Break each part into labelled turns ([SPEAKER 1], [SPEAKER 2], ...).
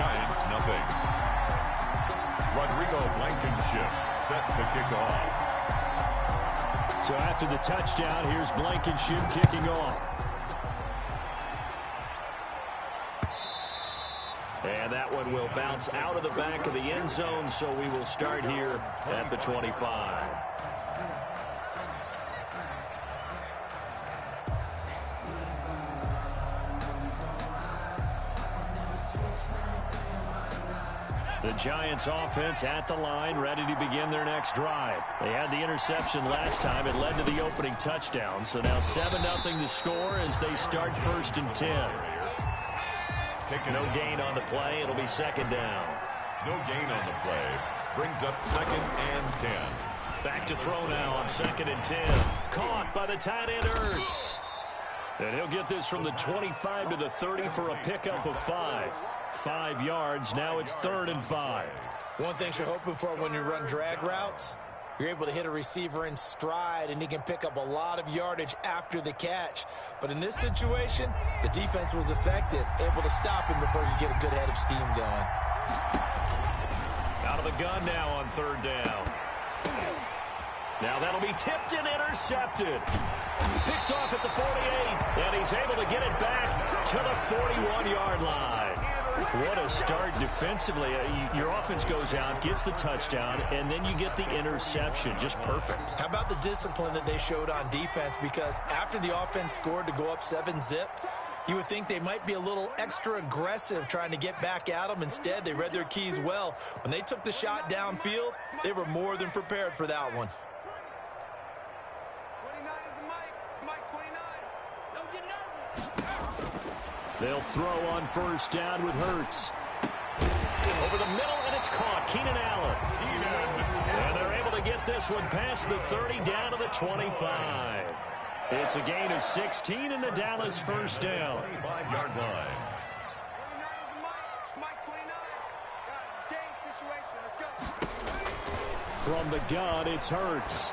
[SPEAKER 1] Giants nothing. Rodrigo Blankenship set to kick off.
[SPEAKER 2] So after the touchdown, here's Blankenship kicking off. And that one will bounce out of the back of the end zone, so we will start here at the 25. The Giants offense at the line, ready to begin their next drive. They had the interception last time. It led to the opening touchdown. So now 7-0 to score as they start 1st and 10. No gain on the play. It'll be 2nd down.
[SPEAKER 1] No gain on the play. Brings up 2nd and 10.
[SPEAKER 2] Back to throw now on 2nd and 10. Caught by the tight end Ertz. And he'll get this from the 25 to the 30 for a pickup of 5. 5 yards. Now it's 3rd and 5.
[SPEAKER 3] One thing you're hoping for when you run drag routes, you're able to hit a receiver in stride, and he can pick up a lot of yardage after the catch. But in this situation, the defense was effective, able to stop him before you get a good head of steam going.
[SPEAKER 2] Out of the gun now on 3rd down. Now that'll be tipped and intercepted. Picked off at the 48, and he's able to get it back to the 41-yard line. What a start defensively. Your offense goes out, gets the touchdown, and then you get the interception. Just perfect.
[SPEAKER 3] How about the discipline that they showed on defense? Because after the offense scored to go up 7-zip, you would think they might be a little extra aggressive trying to get back at them. Instead, they read their keys well. When they took the shot downfield, they were more than prepared for that one.
[SPEAKER 4] 29 is Mike 29. Don't get nervous.
[SPEAKER 2] They'll throw on 1st down with Hurts. Over the middle, and it's caught. Keenan Allen. And they're able to get this one past the 30 down to the 25. It's a gain of 16 in the Dallas 1st down.
[SPEAKER 1] 25-yard line.
[SPEAKER 4] 29 is Mike 29. Guys, game situation. Let's go.
[SPEAKER 2] From the gun, it's Hurts.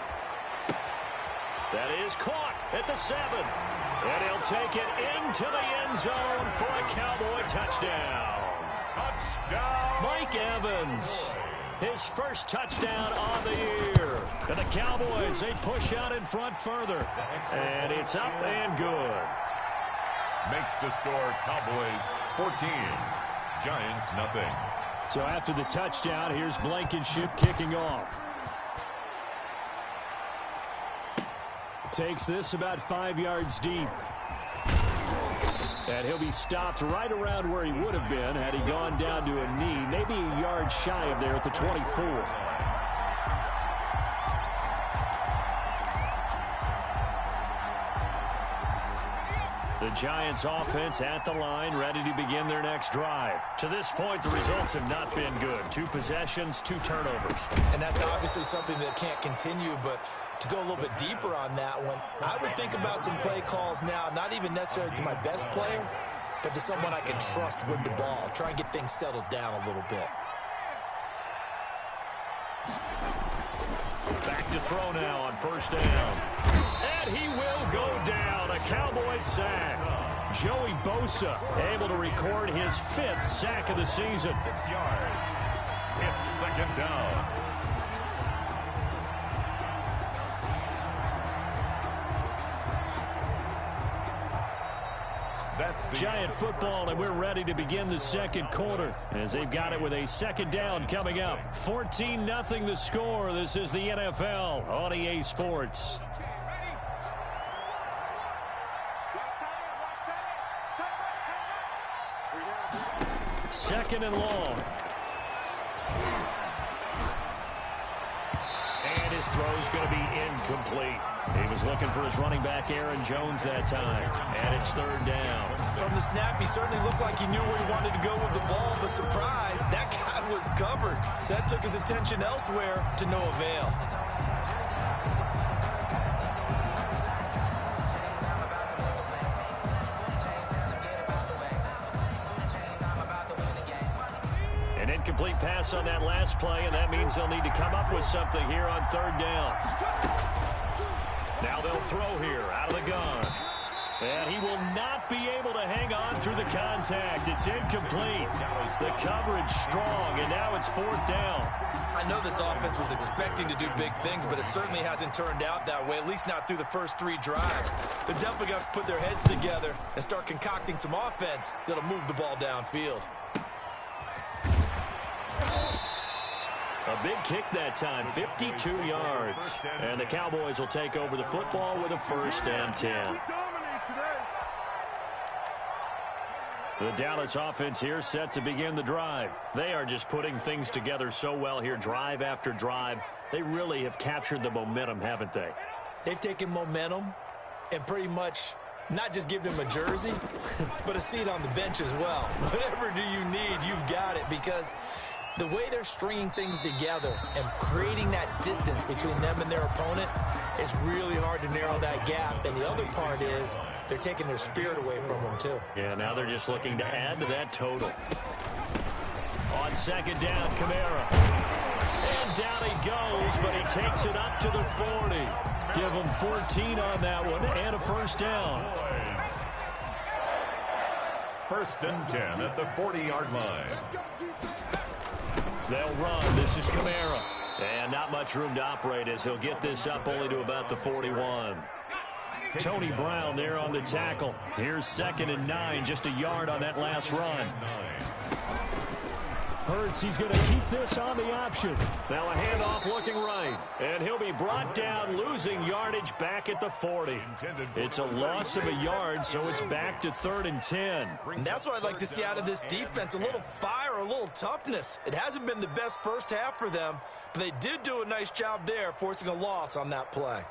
[SPEAKER 2] That is caught at the 7. And he'll take it into the end zone for a Cowboy touchdown.
[SPEAKER 1] Touchdown.
[SPEAKER 2] Mike Evans, his first touchdown on the year. And the Cowboys, they push out in front further. And it's up and good.
[SPEAKER 1] Makes the score Cowboys 14. Giants nothing.
[SPEAKER 2] So after the touchdown, here's Blankenship kicking off. Takes this about 5 yards deep. And he'll be stopped right around where he would have been had he gone down to a knee, maybe a yard shy of there at the 24. The Giants offense at the line, ready to begin their next drive. To this point, the results have not been good. 2 possessions, 2 turnovers.
[SPEAKER 3] And that's obviously something that can't continue, but to go a little bit deeper on that one, I would think about some play calls now, not even necessarily to my best player, but to someone I can trust with the ball. Try and get things settled down a little bit.
[SPEAKER 2] Back to throw now on 1st down. And he will go down. A Cowboy sack. Joey Bosa able to record his 5th sack of the season.
[SPEAKER 1] 6 yards. It's 2nd down. That's the
[SPEAKER 2] Giant football, and we're ready to begin the 2nd quarter as they've got it with a 2nd down coming up. 14-0 the score. This is the NFL on EA Sports. 2nd and long. And his throw's going to be incomplete. He was looking for his running back, Aaron Jones, that time. And it's 3rd down.
[SPEAKER 3] From the snap, he certainly looked like he knew where he wanted to go with the ball, but surprise, that guy was covered. So that took his attention elsewhere to no avail.
[SPEAKER 2] An incomplete pass on that last play, and that means they'll need to come up with something here on 3rd down. Now they'll throw here out of the gun. And he will not be able to hang on through the contact. It's incomplete. The coverage strong, and now it's 4th down.
[SPEAKER 3] I know this offense was expecting to do big things, but it certainly hasn't turned out that way, at least not through the first 3 drives. They're definitely going to put their heads together and start concocting some offense that'll move the ball downfield.
[SPEAKER 2] A big kick that time, 52 yards. And the Cowboys will take over the football with a 1st and 10. The Dallas offense here set to begin the drive. They are just putting things together so well here, drive after drive. They really have captured the momentum, haven't they?
[SPEAKER 3] They've taken momentum and pretty much not just give them a jersey, but a seat on the bench as well. Whatever do you need, you've got it, because the way they're stringing things together and creating that distance between them and their opponent, it's really hard to narrow that gap. And the other part is they're taking their spirit away from them, too.
[SPEAKER 2] Yeah, now they're just looking to add to that total. On 2nd down, Kamara. And down he goes, but he takes it up to the 40. Give him 14 on that one and a 1st down.
[SPEAKER 1] 1st and 10 at the 40-yard line.
[SPEAKER 2] They'll run. This is Kamara. And not much room to operate as he'll get this up only to about the 41. Tony Brown there on the tackle. Here's 2nd and 9, just a yard on that last run. Hurts, he's going to keep this on the option. Now a handoff looking right. And he'll be brought down, losing yardage back at the 40. It's a loss of a yard, so it's back to 3rd and 10.
[SPEAKER 3] And that's what I'd like to see out of this defense, a little fire, a little toughness. It hasn't been the best first half for them, but they did do a nice job there, forcing a loss on that play.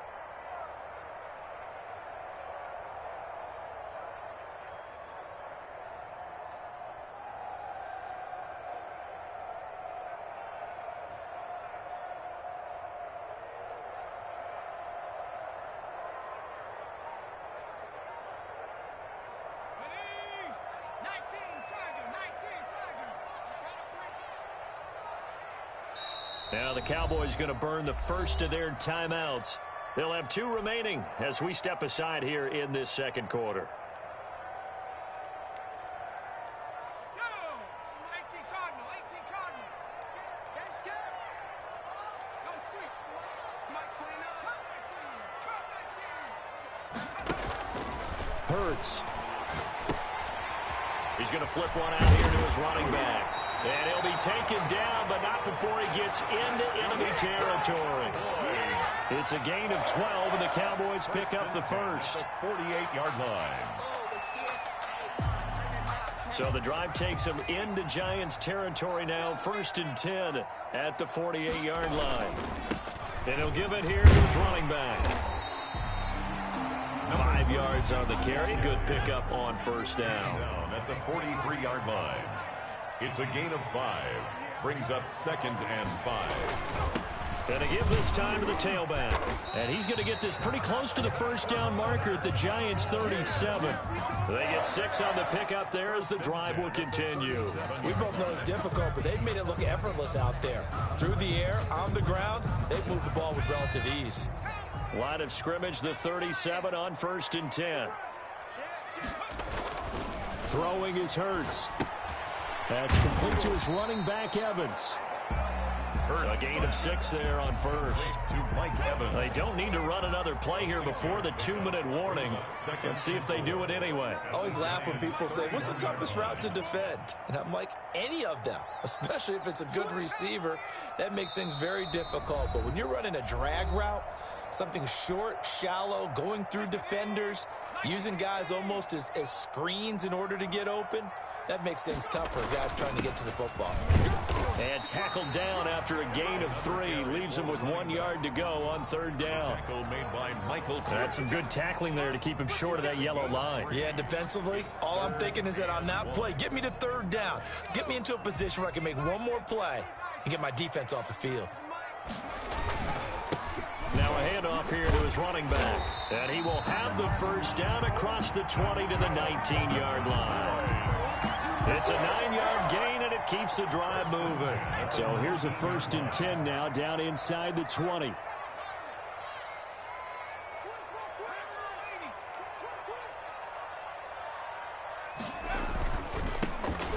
[SPEAKER 2] Now the Cowboys going to burn the first of their timeouts. They'll have 2 remaining as we step aside here in this 2nd quarter. Hurts. He's going to flip one out here to his running back. And he'll be taken down, but not before he gets into enemy territory. It's a gain of 12, and the Cowboys pick up the first.
[SPEAKER 1] 48-yard line.
[SPEAKER 2] So the drive takes him into Giants territory now, 1st and 10 at the 48-yard line. And he'll give it here to his running back. 5 yards on the carry. Good pickup on 1st down.
[SPEAKER 1] Down at the 43-yard line. It's a gain of 5. Brings up 2nd and 5.
[SPEAKER 2] And to give this time to the tailback. And he's going to get this pretty close to the 1st down marker at the Giants' 37. They get 6 on the pickup there as the drive will continue.
[SPEAKER 3] We both know it's difficult, but they've made it look effortless out there. Through the air, on the ground, they've moved the ball with relative ease.
[SPEAKER 2] Line of scrimmage, the 37 on 1st and 10. Throwing is Hurts. That's complete to his running back, Evans. A gain of 6 there on 1st.
[SPEAKER 1] To Mike Evans.
[SPEAKER 2] They don't need to run another play here before the 2-minute warning. Let's see if they do it anyway.
[SPEAKER 3] I always laugh when people say, what's the toughest route to defend? And I'm like, any of them, especially if it's a good receiver. That makes things very difficult. But when you're running a drag route, something short, shallow, going through defenders, using guys almost as screens in order to get open, that makes things tough for guys trying to get to the football.
[SPEAKER 2] And tackled down after a gain of 3. Leaves him with 1 yard to go on 3rd down.
[SPEAKER 1] Tackle made by Michael.
[SPEAKER 2] That's some good tackling there to keep him short of that yellow line.
[SPEAKER 3] Yeah, defensively, all I'm thinking is that on that play, get me to 3rd down. Get me into a position where I can make one more play and get my defense off the field.
[SPEAKER 2] Now a handoff here to his running back. And he will have the 1st down across the 20 to the 19-yard line. It's a 9-yard gain, and it keeps the drive moving. So here's a 1st and 10 now down inside the 20.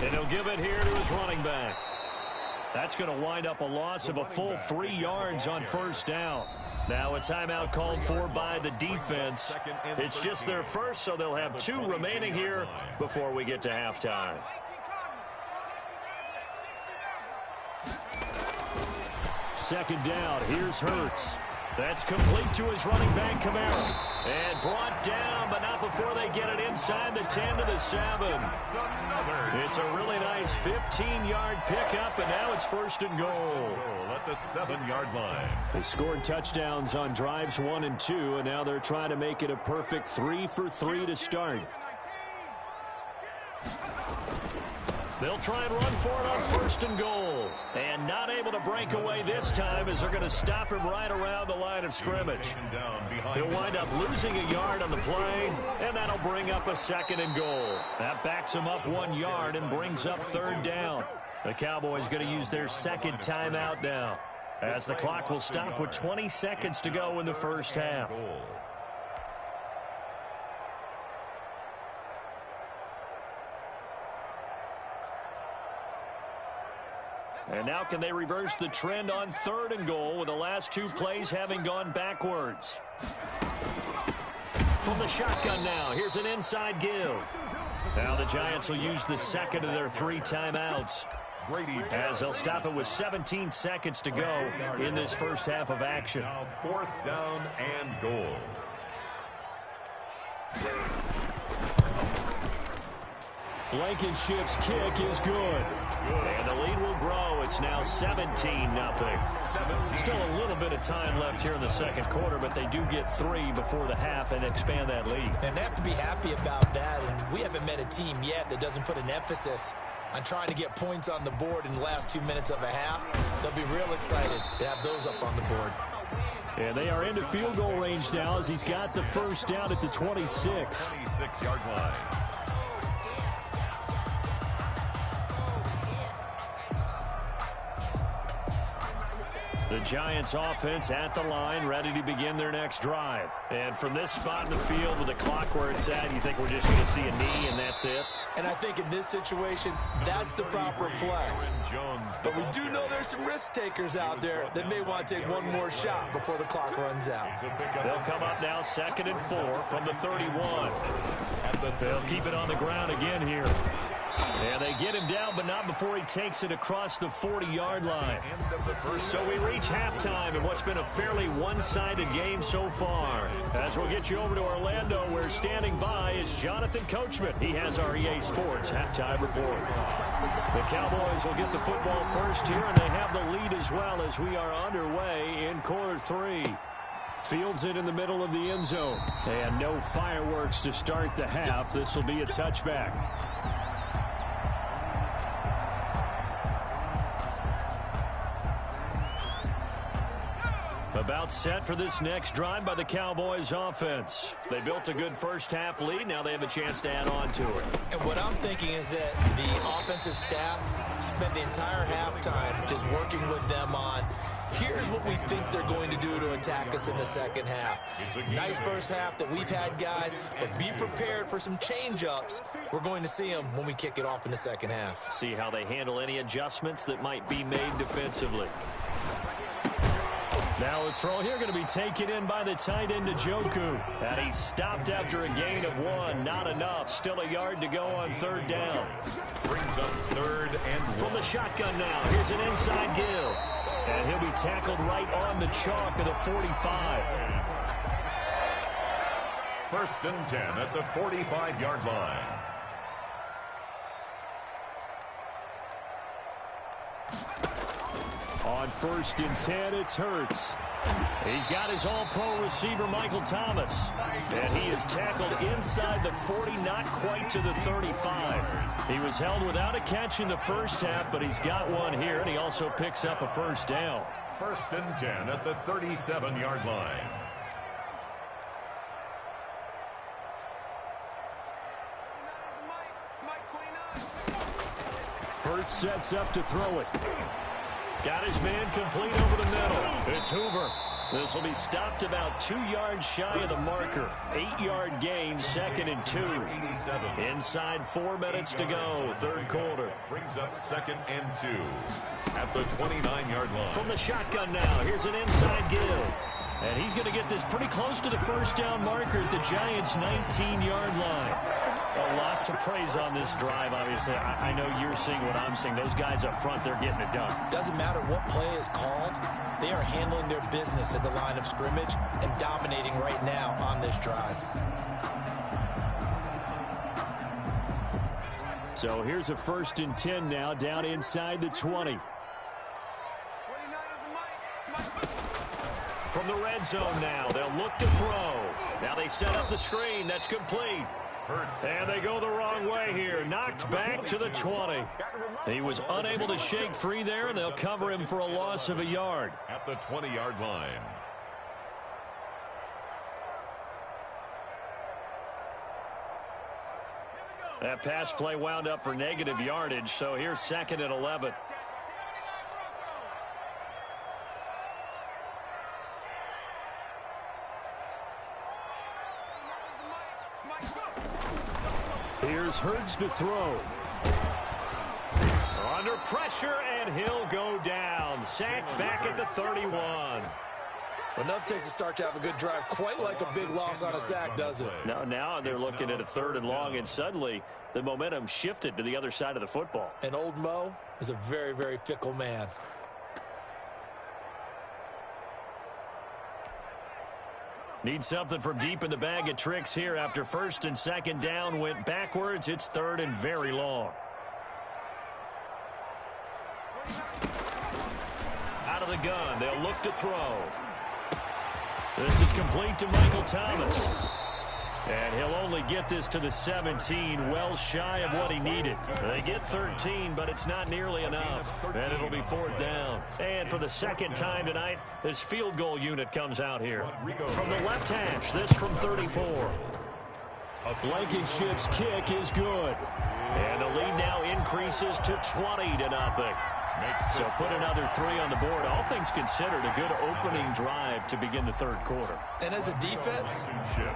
[SPEAKER 2] And he'll give it here to his running back. That's going to wind up a loss of a full 3 yards on first down. Now a timeout called for by the defense. It's just their first, so they'll have 2 remaining here before we get to halftime. Second down, here's Hurts. That's complete to his running back, Kamara. And brought down, but not before they get it inside the 10 to the 7. It's a really nice 15-yard pickup, and now it's first and goal.
[SPEAKER 1] At the 7-yard line.
[SPEAKER 2] They scored touchdowns on drives 1 and 2, and now they're trying to make it a perfect 3 for 3 to start. They'll try and run for it on first and goal. And not able to break away this time as they're going to stop him right around the line of scrimmage. He'll wind up losing a yard on the play, and that'll bring up a second and goal. That backs him up 1 yard and brings up third down. The Cowboys going to use their second timeout now, as the clock will stop with 20 seconds to go in the first half. And now can they reverse the trend on third and goal with the last 2 plays having gone backwards? From the shotgun now, here's an inside give. Now the Giants will use the second of their 3 timeouts, as they'll stop it with 17 seconds to go in this first half of action.
[SPEAKER 1] Now 4th down and goal.
[SPEAKER 2] Blankenship's kick is good. And the lead will grow. It's now 17-0. Still a little bit of time left here in the second quarter, but they do get 3 before the half and expand that lead.
[SPEAKER 3] And they have to be happy about that. And we haven't met a team yet that doesn't put an emphasis on trying to get points on the board in the last 2 minutes of a half. They'll be real excited to have those up on the board.
[SPEAKER 2] And they are into field goal range now as he's got the first down at the 26.
[SPEAKER 1] 26-yard line.
[SPEAKER 2] The Giants offense at the line, ready to begin their next drive. And from this spot in the field with the clock where it's at, you think we're just going to see a knee and that's it?
[SPEAKER 3] And I think in this situation, that's the proper play. But we do know there's some risk takers out there that may want to take one more shot before the clock runs out.
[SPEAKER 2] They'll come up now 2nd and 4 from the 31. They'll keep it on the ground again here. And they get him down, but not before he takes it across the 40-yard line. So we reach halftime in what's been a fairly one-sided game so far. As we'll get you over to Orlando, where standing by is Jonathan Coachman. He has our EA Sports halftime report. The Cowboys will get the football first here, and they have the lead as well as we are underway in quarter 3. Fields it in the middle of the end zone. And no fireworks to start the half. This will be a touchback. About set for this next drive by the Cowboys offense. They built a good first half lead. Now they have a chance to add on to it.
[SPEAKER 3] And what I'm thinking is that the offensive staff spent the entire halftime just working with them on, here's what we think they're going to do to attack us in the second half. Nice first half that we've had, guys, but be prepared for some change-ups. We're going to see them when we kick it off in the second half.
[SPEAKER 2] See how they handle any adjustments that might be made defensively. Now a throw here going to be taken in by the tight end Njoku. And he's stopped after a gain of 1. Not enough. Still a yard to go on third down.
[SPEAKER 1] Brings up 3rd and 1.
[SPEAKER 2] From the shotgun now, here's an inside give. And he'll be tackled right on the chalk of the 45.
[SPEAKER 1] 1st and 10 at the 45-yard line.
[SPEAKER 2] On 1st and 10, it's Hurts. He's got his all-pro receiver, Michael Thomas. And he is tackled inside the 40, not quite to the 35. He was held without a catch in the first half, but he's got one here, and he also picks up a first down.
[SPEAKER 1] 1st and 10 at the 37-yard line.
[SPEAKER 2] Hurts sets up to throw it. Got his man complete over the middle. It's Hoover. This will be stopped about 2 yards shy of the marker. 8-yard gain, 2nd and 2. Inside 4 minutes to go, third quarter.
[SPEAKER 1] Brings up 2nd and 2 at the 29-yard line.
[SPEAKER 2] From the shotgun now, here's an inside give. And he's going to get this pretty close to the first down marker at the Giants' 19-yard line. A lot to praise on this drive, obviously. I know you're seeing what I'm seeing. Those guys up front, they're getting it done.
[SPEAKER 3] Doesn't matter what play is called. They are handling their business at the line of scrimmage and dominating right now on this drive.
[SPEAKER 2] So here's a 1st and 10 now, down inside the 20. From the red zone now, they'll look to throw. Now they set up the screen. That's complete. And they go the wrong way here. Knocked back to the 20. He was unable to shake free there, and they'll cover him for a loss of a yard.
[SPEAKER 1] At the 20-yard line.
[SPEAKER 2] That pass play wound up for negative yardage, so here's 2nd and 11. Here's Hurts to throw. Under pressure, and he'll go down. Sacked back at the 31.
[SPEAKER 3] Well, nothing takes a start to have a good drive quite like a big loss on a sack, does it?
[SPEAKER 2] No, now they're looking at a 3rd and long, and suddenly the momentum shifted to the other side of the football.
[SPEAKER 3] And old Mo is a very, very fickle man.
[SPEAKER 2] Need something from deep in the bag of tricks here after 1st and 2nd down went backwards. It's 3rd and very long. Out of the gun, they'll look to throw. This is complete to Michael Thomas. And he'll only get this to the 17, well shy of what he needed. They get 13, but it's not nearly enough. And it'll be 4th down. And for the 2nd time tonight, this field goal unit comes out here. From the left hash, this from 34. Blankenship's kick is good. And the lead now increases to 20-0. So put another 3 on the board. All things considered, a good opening drive to begin the third quarter.
[SPEAKER 3] And as a defense,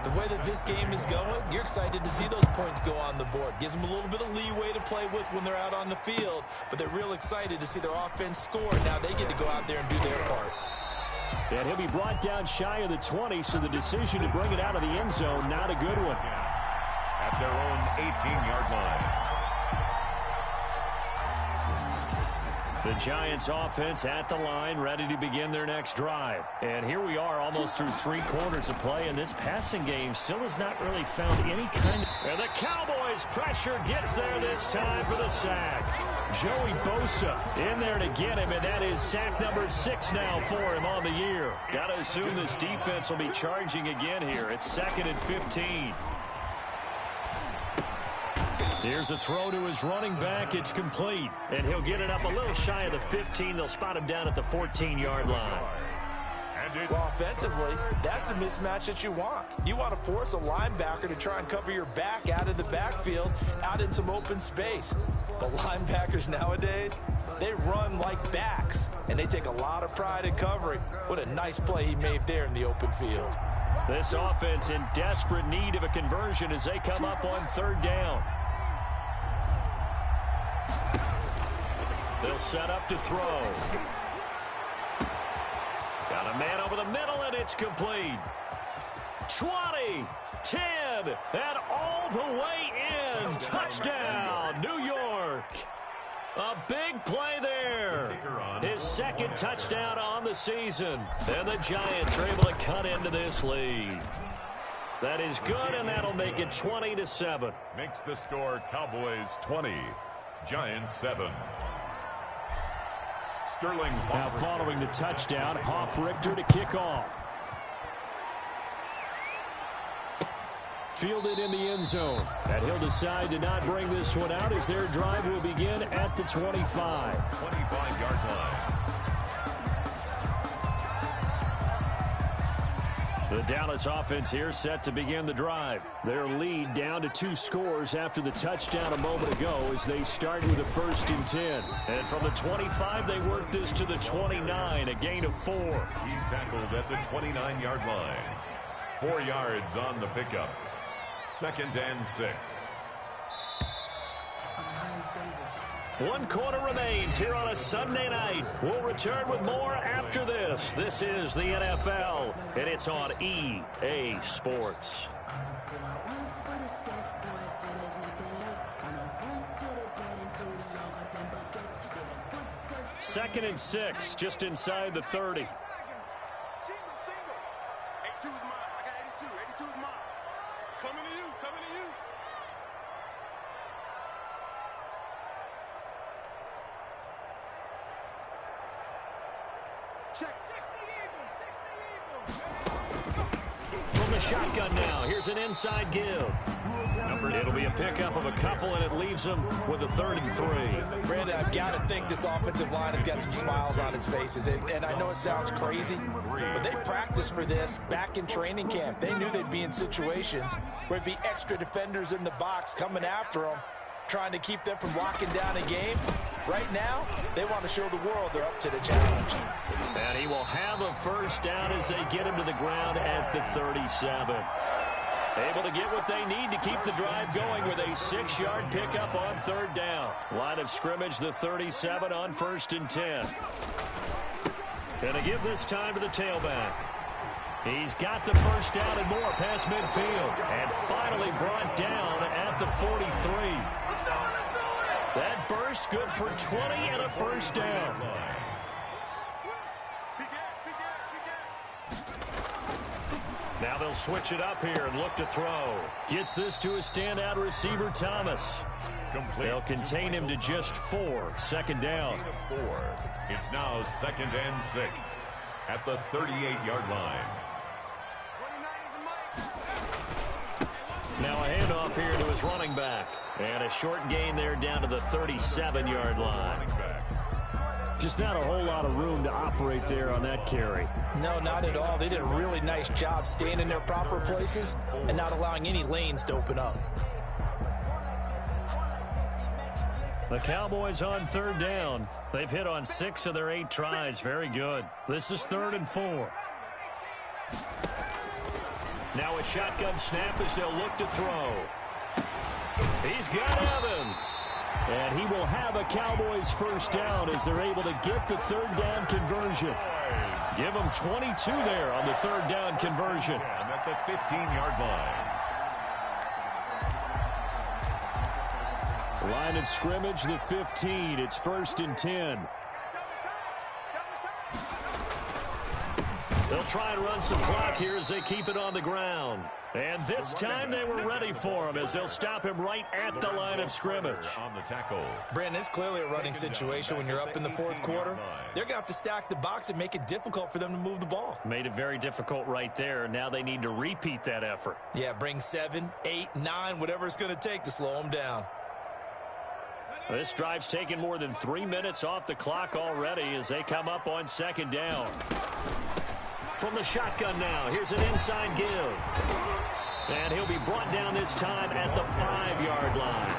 [SPEAKER 3] the way that this game is going, you're excited to see those points go on the board. Gives them a little bit of leeway to play with when they're out on the field, but they're real excited to see their offense score. Now they get to go out there and do their part.
[SPEAKER 2] And he'll be brought down shy of the 20, so the decision to bring it out of the end zone, not a good one.
[SPEAKER 1] At their own 18-yard line.
[SPEAKER 2] The Giants offense at the line, ready to begin their next drive. And here we are almost through 3 quarters of play, and this passing game still has not really found any kind of... And the Cowboys pressure gets there this time for the sack. Joey Bosa in there to get him, and that is sack number 6 now for him on the year. Got to assume this defense will be charging again here. It's 2nd and 15. Here's a throw to his running back. It's complete. And he'll get it up a little shy of the 15. They'll spot him down at the 14-yard line.
[SPEAKER 3] Well, offensively, that's the mismatch that you want. You want to force a linebacker to try and cover your back out of the backfield, out in some open space. But linebackers nowadays, they run like backs, and they take a lot of pride in covering. What a nice play he made there in the open field.
[SPEAKER 2] This offense in desperate need of a conversion as they come up on 3rd down. They'll set up to throw. Got a man over the middle, and it's complete. 20, 10, and all the way in. Touchdown, New York. A big play there. His 2nd touchdown on the season. And the Giants are able to cut into this lead. That is good, and that'll make it 20-7.
[SPEAKER 1] Makes the score Cowboys 20, Giants 7. Sterling
[SPEAKER 2] now following the touchdown, Hoff-Richter to kick off. Fielded in the end zone. And he'll decide to not bring this one out as their drive will begin at the 25. 25-yard line. The Dallas offense here set to begin the drive. Their lead down to 2 scores after the touchdown a moment ago as they start with a 1st and 10. And from the 25, they work this to the 29, a gain of 4.
[SPEAKER 1] He's tackled at the 29-yard line. 4 yards on the pickup. 2nd and 6.
[SPEAKER 2] 1 quarter remains here on a Sunday night. We'll return with more after this. This is the NFL, and it's on EA Sports. 2nd and 6, just inside the 30. From the shotgun now, here's an inside give. It'll be a pickup of a couple, and it leaves them with a 3rd and 3.
[SPEAKER 3] Brandon, I've got to think this offensive line has got some smiles on its faces. And I know it sounds crazy, but they practiced for this back in training camp. They knew they'd be in situations where there'd be extra defenders in the box coming after them, trying to keep them from locking down a game. Right now, they want to show the world they're up to the challenge.
[SPEAKER 2] And he will have a 1st down as they get him to the ground at the 37. Able to get what they need to keep the drive going with a 6-yard pickup on 3rd down. Line of scrimmage, the 37 on 1st and 10. Going to give this time to the tailback. He's got the 1st down and more past midfield. And finally brought down at the 43. That burst good for 20 and a 1st down. Now they'll switch it up here and look to throw. Gets this to a standout receiver, Thomas. They'll contain him to just 4. 2nd down.
[SPEAKER 1] 4. It's now 2nd and 6 at the 38-yard line.
[SPEAKER 2] Now a handoff here to his running back. And a short gain there down to the 37-yard line. Just not a whole lot of room to operate there on that carry.
[SPEAKER 3] No, not at all. They did a really nice job staying in their proper places and not allowing any lanes to open up.
[SPEAKER 2] The Cowboys on 3rd down. They've hit on 6 of their 8 tries. Very good. This is 3rd and 4. Now a shotgun snap as they'll look to throw. He's got Evans. And he will have a Cowboys 1st down as they're able to get the 3rd down conversion. Give them 22 there on the 3rd down conversion.
[SPEAKER 1] At the 15-yard line.
[SPEAKER 2] Line of scrimmage, the 15. It's 1st and 10. They'll try and run some clock here as they keep it on the ground. And this time they were ready for him as they'll stop him right at the line of scrimmage.
[SPEAKER 1] On the tackle.
[SPEAKER 3] Brandon, it's clearly a running situation when you're up in the 4th quarter. They're going to have to stack the box and make it difficult for them to move the ball.
[SPEAKER 2] Made it very difficult right there. Now they need to repeat that effort.
[SPEAKER 3] Yeah, bring 7, 8, 9, whatever it's going to take to slow them down.
[SPEAKER 2] This drive's taken more than 3 minutes off the clock already as they come up on 2nd down. From the shotgun now, here's an inside give. And he'll be brought down this time at the 5-yard line.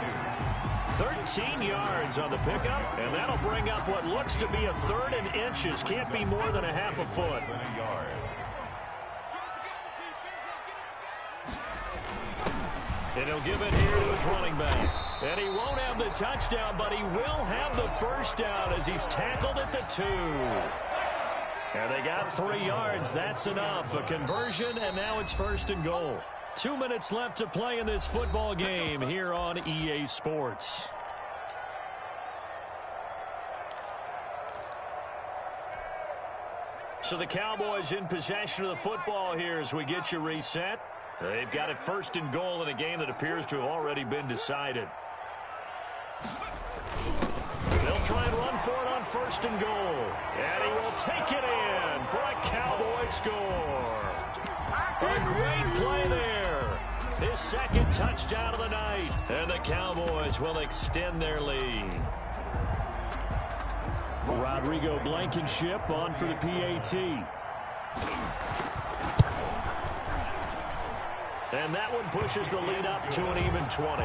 [SPEAKER 2] 13 yards on the pickup, and that'll bring up what looks to be a 3rd and inches. Can't be more than a half a foot. And he'll give it here to his running back. And he won't have the touchdown, but he will have the 1st down as he's tackled at the 2. And they got 3 yards. That's enough. A conversion, and now it's 1st and goal. 2 minutes left to play in this football game here on EA Sports. So the Cowboys in possession of the football here as we get you reset. They've got it 1st and goal in a game that appears to have already been decided. They'll try and run for it on 1st and goal. And he will take it in for a Cowboy score. A great play there. His 2nd touchdown of the night. And the Cowboys will extend their lead. Rodrigo Blankenship on for the PAT. And that one pushes the lead up to an even 20.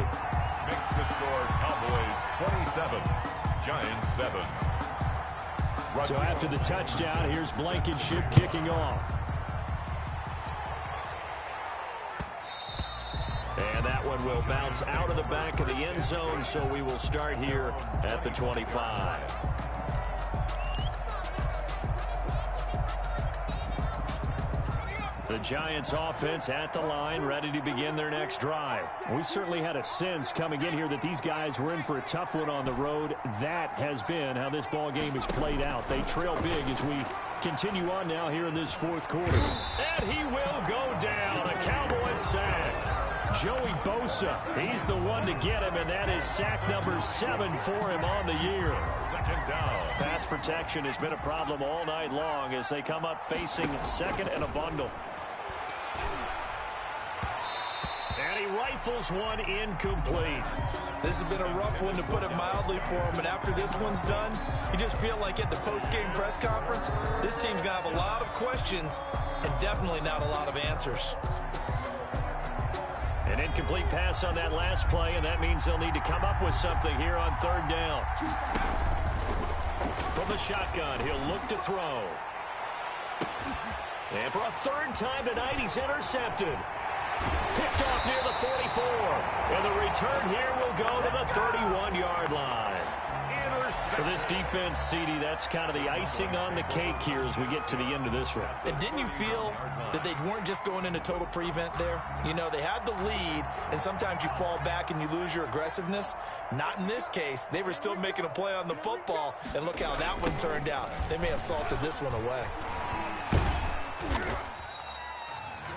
[SPEAKER 1] Makes the score Cowboys 27, Giants 7.
[SPEAKER 2] So after the touchdown, here's Blankenship kicking off. And that one will bounce out of the back of the end zone, so we will start here at the 25. The Giants offense at the line, ready to begin their next drive. We certainly had a sense coming in here that these guys were in for a tough one on the road. That has been how this ball game is played out. They trail big as we continue on now here in this fourth quarter. And he will go down. A Cowboys sack. Joey Bosa, he's the one to get him, and that is sack number 7 for him on the year.
[SPEAKER 1] Second down.
[SPEAKER 2] Pass protection has been a problem all night long as they come up facing second and a bundle. And he rifles one incomplete.
[SPEAKER 3] This has been a rough one, to put it mildly, for him. And after this one's done, you just feel like at the post-game press conference, this team's going to have a lot of questions and definitely not a lot of answers.
[SPEAKER 2] An incomplete pass on that last play, and that means they'll need to come up with something here on third down. From the shotgun, he'll look to throw. And for a third time tonight, he's intercepted. Picked off near the 44. And the return here will go to the 31-yard line. For this defense, CD, that's kind of the icing on the cake here as we get to the end of this one.
[SPEAKER 3] And didn't you feel that they weren't just going into total prevent there? You know, they had the lead, and sometimes you fall back and you lose your aggressiveness. Not in this case. They were still making a play on the football, and look how that one turned out. They may have salted this one away.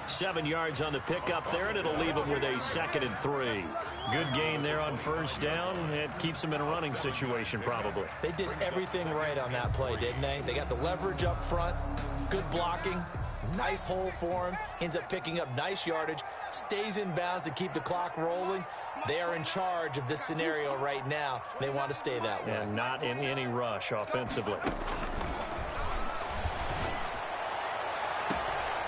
[SPEAKER 2] 7 yards on the pickup there, and it'll leave them with a 2nd and 3. Good gain there on first down. It keeps them in a running situation, probably.
[SPEAKER 3] They did everything right on that play, didn't they? They got the leverage up front, good blocking, nice hole for him, ends up picking up nice yardage, stays in bounds to keep the clock rolling. They are in charge of this scenario right now. They want to stay that way.
[SPEAKER 2] And not in any rush offensively.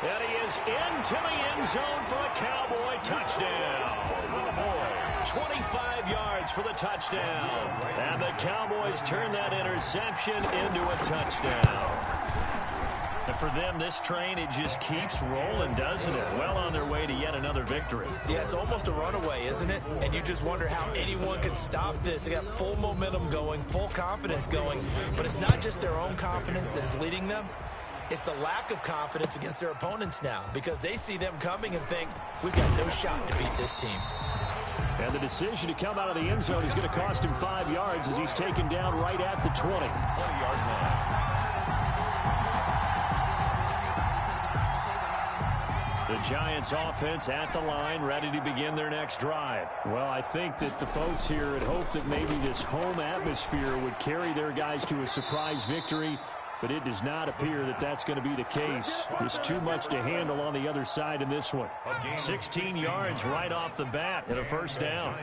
[SPEAKER 2] And he is into the end zone for a Cowboy touchdown. 25 yards for the touchdown. And the Cowboys turn that interception into a touchdown. And for them, this train, it just keeps rolling, doesn't it? Well on their way to yet another victory.
[SPEAKER 3] Yeah, it's almost a runaway, isn't it? And you just wonder how anyone could stop this. They got full momentum going, full confidence going. But it's not just their own confidence that is leading them. It's the lack of confidence against their opponents now, because they see them coming and think, we've got no shot to beat this team.
[SPEAKER 2] And the decision to come out of the end zone is going to cost him 5 yards as he's taken down right at the 20-yard line. The Giants offense at the line, ready to begin their next drive. Well, I think that the folks here had hoped that maybe this home atmosphere would carry their guys to a surprise victory, but it does not appear that that's going to be the case. There's too much to handle on the other side in this one. 16 yards right off the bat and a first down.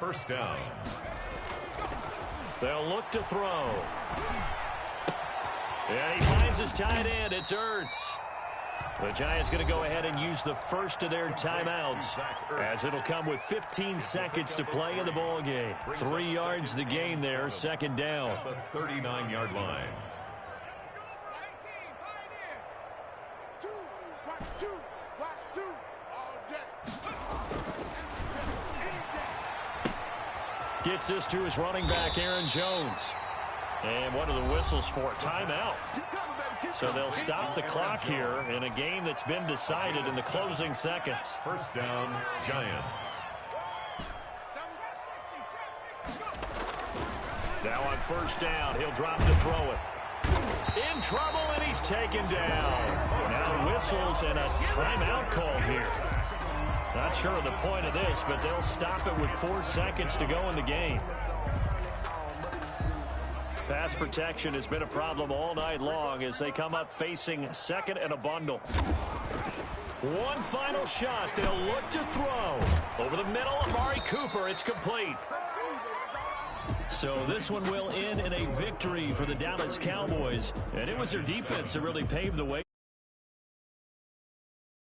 [SPEAKER 1] First down.
[SPEAKER 2] They'll look to throw. And he finds his tight end. It's Ertz. The Giants going to go ahead and use the first of their timeouts, as it'll come with 15 seconds to play in the ball game. 3 yards the gain there, second down.
[SPEAKER 1] The 39-yard line.
[SPEAKER 2] Gets this to his running back, Aaron Jones. And what are the whistles for? Timeout. So they'll stop the clock here in a game that's been decided in the closing seconds.
[SPEAKER 1] First down, Giants.
[SPEAKER 2] Now on first down, he'll drop to throw it. In trouble, and he's taken down. Now whistles and a timeout call here. Not sure of the point of this, but they'll stop it with 4 seconds to go in the game. Pass protection has been a problem all night long as they come up facing second and a bundle. One final shot. They'll look to throw. Over the middle, Amari Cooper. It's complete. So this one will end in a victory for the Dallas Cowboys. And it was their defense that really paved the way.